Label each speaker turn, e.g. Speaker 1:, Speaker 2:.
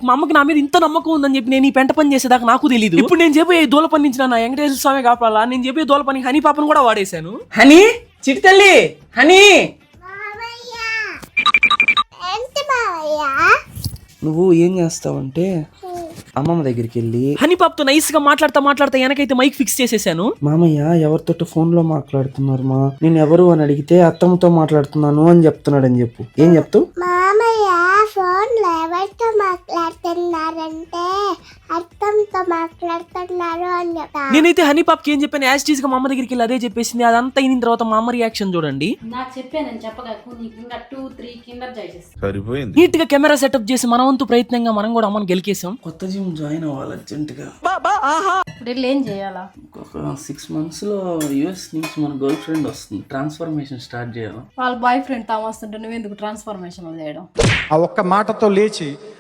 Speaker 1: మా అమ్మకి నా మీద ఇంత నమ్మకం ఉందని చెప్పి నేను ఈ పెంట పని చేసేదాకా నాకు తెలియదు. ఇప్పుడు నేను చెప్పి ఈ దూల పని నుంచి నా వెంకటేశ్వర స్వామి కాపాలా, నేను చెప్పి దూల పని హనీ పాపను కూడా వాడేశాను. హనీ చిట్టి తల్లి, హనీ నువ్వు ఏం చేస్తావంటే అమ్మమ్మ దగ్గరికి వెళ్ళి హనీ పాపతో నైస్ గా మాట్లాడుతా వెనకైతే మైక్ ఫిక్స్ చేసేసాను. మామయ్య ఎవరితో ఫోన్ లో మాట్లాడుతున్నారు మా, నేను ఎవరు అని అడిగితే అత్తమ్మతో మాట్లాడుతున్నాను అని చెప్తున్నాడు అని చెప్పు. ఏం చెప్తావు?
Speaker 2: మామయ్య ఫోన్ లో ఎవరితో మాట్లాడుతున్నారంటే అర్థంతో మాట్లాడుతున్నారు అని చెప్తా.
Speaker 1: నేనైతే హనీ పాపకి ఏం చెప్పాను, యాజ్ టీజ్ గా మా అమ్మ దగ్గరికి వెళ్ళి అదే చెప్పేసింది. అదంతా అయిన తర్వాత మా అమ్మ రియాక్షన్ చూడండి.
Speaker 3: నాకు చెప్పాను చెప్పగలకు నీకు ఇంకా 2-3 కిండర్ జాయ్ చేస్తా.
Speaker 4: సరిపోయింది.
Speaker 1: నీట్ గా కెమెరా సెటప్ చేసి మన వంతు ప్రయత్నంగా మనం కూడా అమ్మని గెలికేసాం. కొత్త జిమ్ జాయిన్ అవ్వాలి అర్జెంట్ గా.
Speaker 3: ఇప్పుడు ఏం చేయాలా?
Speaker 1: ఒక 6 months లో యుఎస్ నుంచి మన గర్ల్ ఫ్రెండ్ వస్తుంది, ట్రాన్స్ఫర్మేషన్ స్టార్ట్ చేయాలి.
Speaker 3: వాళ్ళ బాయ్ ఫ్రెండ్ తామస్తుంటే నువ్వెందుకు ట్రాన్స్ఫర్మేషన్ చేయడం?
Speaker 5: ఆ ఒక్క మాటతో లేచి